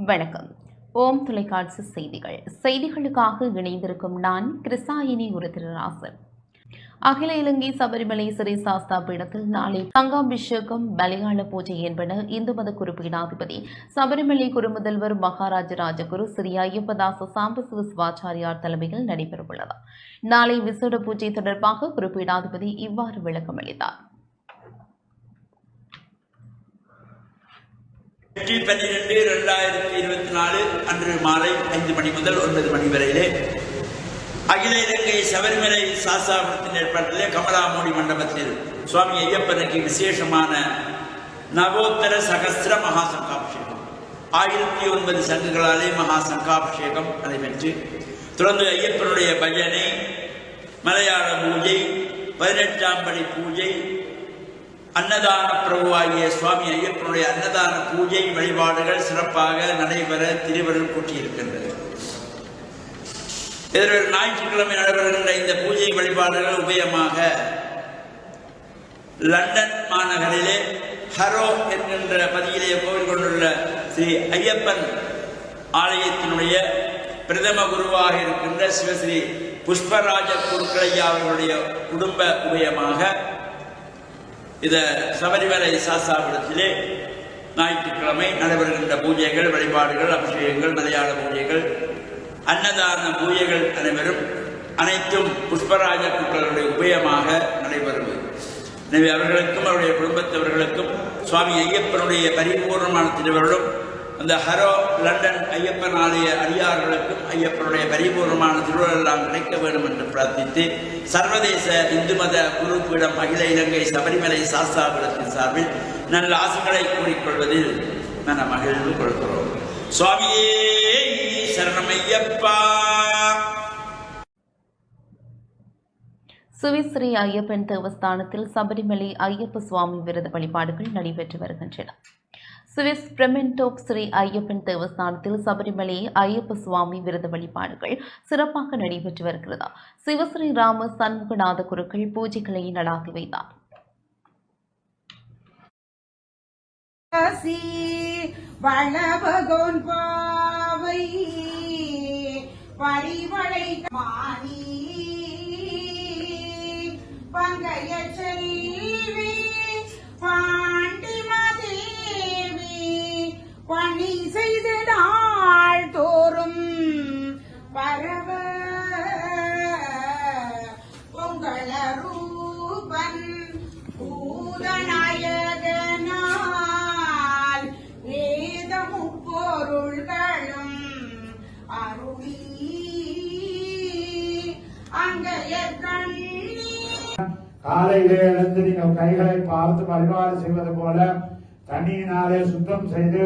வணக்கம். ஓம் தொலைக்காட்சி செய்திகளுக்காக இணைந்திருக்கும் நான் கிருசாயினி உருத்திரராசன். அகில இலங்கை சபரிமலை சிறை சாஸ்தா பீடத்தில் நாளை சங்காபிஷேகம், பலியாள பூஜை என்பன இந்து மத குறிப்பீடாதிபதி சபரிமலை குருமுதல்வர் மகாராஜ ராஜகுரு ஸ்ரீ ஐயப்பதாச சாம்பசிவ சிவாச்சாரியார் தலைமையில் நடைபெறவுள்ளது. நாளை விசேட பூஜை தொடர்பாக குறிப்பீடாதிபதி இவ்வாறு விளக்கமளித்தார். 12/2024 அன்று மாலை 5 மணி முதல் 9 மணி வரையிலே அகில இலங்கை சபரிமலை சாஸ்தாபுரத்தின் ஏற்பாட்டிலே கமலாமோடி மண்டபத்தில் சுவாமி ஐயப்பனுக்கு விசேஷமான நவோத்தர சகஸ்திர மகா சங்காபிஷேகம் 1009 சங்குகளாலே மகா சங்காபிஷேகம் நடைபெற்று தொடர்ந்து ஐயப்பனுடைய பஜனை, மலையாள பூஜை, 18ஆம் படி பூஜை, அன்னதான பிரபுவாகிய சுவாமி ஐயப்பனுடைய அன்னதான பூஜை வழிபாடுகள் சிறப்பாக நடைபெற திருவருள் கூட்டியிருக்கின்றது. எதிர்வரும் ஞாயிற்றுக்கிழமை நடைபெறுகின்ற இந்த பூஜை வழிபாடுகள் உபயமாக லண்டன் மாநகரிலே ஹரோ என்கின்ற பதியிலே கோவில் கொண்டுள்ள ஸ்ரீ ஐயப்பன் ஆலயத்தினுடைய பிரதம குருவாக இருக்கின்ற சிவஸ்ரீ புஷ்பராஜ குருக்களையா அவர்களுடைய குடும்ப உபயமாக இந்த சபரிமலை சாஸ்தாபுரத்திலே ஞாயிற்றுக்கிழமை நடைபெறுகின்ற பூஜைகள், வழிபாடுகள், அபிஷேகங்கள், மலையாள பூஜைகள், அன்னதான பூஜைகள் அனைத்தும் புஷ்பராஜ குருக்களுடைய உபயமாக நடைபெறுவது. எனவே அவர்களுக்கும் அவருடைய குடும்பத்தவர்களுக்கும் சுவாமி ஐயப்பனுடைய பரிபூர்ணமான திருவருளும் அந்த ஹரோ லண்டன் ஐயப்பன் ஆலய அடியார்களுக்கும் ஐயப்பனுடைய பரிபூர்ணமான திருவருள் எல்லாம் கிடைக்க வேண்டும் என்று பிரார்த்தித்து சர்வதேச இந்து மத குருப்பீடம் அகில இலங்கை சபரிமலை சாஸ்தாபுரத்தின் சார்பில் நல்ல ஆசைகளை கூறிக்கொள்வதில் மன மகிழ்வு கொள்கிறோம். சுவாமியே சரணமையப்பா. சுவிஸ்ரீ ஐயப்பன் தேவஸ்தானத்தில் சபரிமலை ஐயப்ப சுவாமி விரத வழிபாடுகள் நடைபெற்று வருகின்றன. சுவிஸ் பிரமென்டோப் ஸ்ரீ ஐயப்பன் தேவஸ்தானத்தில் சபரிமலை ஐயப்ப சுவாமி விரத வழிபாடுகள் சிறப்பாக நடைபெற்று வருகிறது. சிவஸ்ரீ ராம சண்முகநாத குருக்கள் பூஜைகளை நடாத்தி வைத்தார். பணி செய்து நாள் தோறும் பரவ பொங்கலரூபன் பூதநாயகனால் வேத முப்பொருள்களும் அருளி அங்கைய காலையிலே எழுந்து நீங்கள் கைகளை பார்த்து வழிபாடு செய்வது போல தண்ணியினாலே சுத்தம் செய்து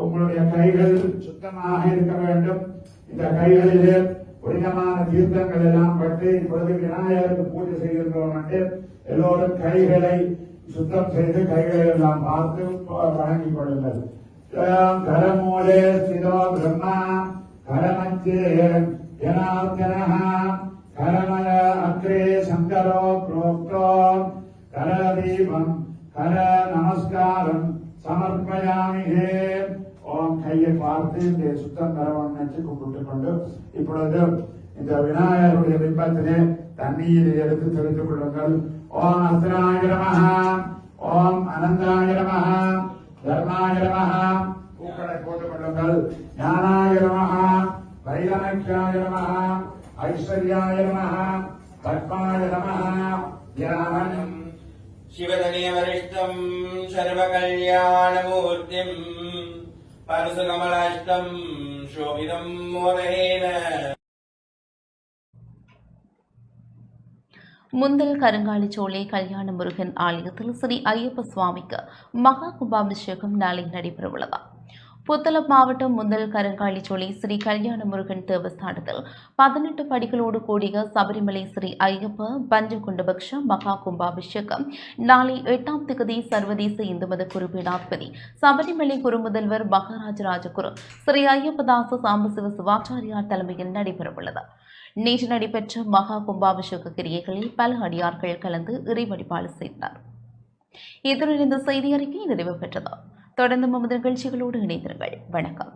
உங்களுடைய கைகள் சுத்தமாக இருக்க வேண்டும். இந்த கைகளிலே புனிதமான தீர்த்தங்கள் எல்லாம் பட்டு இப்பொழுது விநாயகருக்கு பூஜை செய்கின்றோம் என்று எல்லோரும் கைகளை சுத்தம் செய்து கைகளை எல்லாம் பார்த்து வணங்கிக் கொள்ளுங்கள். கரமூலே ஸ்திதோ பிரம்மா கரமஞ்சே ஜனார்தனஹ கரமய அக்ரே சங்கரோ புரோக்தோ கரதீபம் கர நமஸ்காரம் சமர்ப்பயாமி. ஓம் கையை பார்த்து இந்த சுத்தம் தரவன் நினைச்சு கும்பிட்டுக் கொண்டு இப்பொழுது இந்த விநாயகருடைய பிம்பத்திலே தண்ணீரை எடுத்து தெரிந்து கொள்ளுங்கள். ஓம் அஸ்திராய நமஹ, ஓம் அனந்தாய நமஹ, தர்மாய நமஹ பூக்களை போட்டுக் கொள்ளுங்கள். ஞானாய நமஹ, வைரமக்ஷாய நமஹ, ஐஸ்வர்யாய நமஹ, பத்மாய நமஹ, ஞானம் शिवधने वरिष्ठम् सर्वकल्याणमूर्तिम् परशुकमलाष्टम् शोभितम् मोदहेन. முந்தல் கருங்காலிச்சோலை கல்யாண முருகன் ஆலயத்தில் ஸ்ரீ ஐயப்ப சுவாமிக்கு மகா கும்பாபிஷேகம் நாளை நடைபெறவுள்ளது. புத்தளம் மாவட்டம் முந்தல் கருங்காலிச்சோலை ஸ்ரீ கல்யாண முருகன் தேவஸ்தானத்தில் 18 படிகளோடு கூடிய சபரிமலை ஸ்ரீ ஐயப்ப பஞ்சகுண்டபக்ஷ மகா கும்பாபிஷேகம் நாளை 8ஆம் திகதி சர்வதேச இந்து மத குறிப்பீடாதிபதி சபரிமலை குருமுதல்வர் மகாராஜ ராஜகுரு ஸ்ரீ ஐயப்பதாச சாம்பசிவ சிவாச்சாரியார் தலைமையில் நடைபெறவுள்ளது. நேற்று நடைபெற்ற மகா கும்பாபிஷேக கிரியைகளில் பல அடியார்கள் கலந்து இறை வழிபாடு செய்தனர். இத்துடன் இந்த செய்தி அறிக்கை நிறைவு பெற்றது. தொடர்ந்து நமது நிகழ்ச்சிகளோடு இணைந்திருங்கள். வணக்கம்.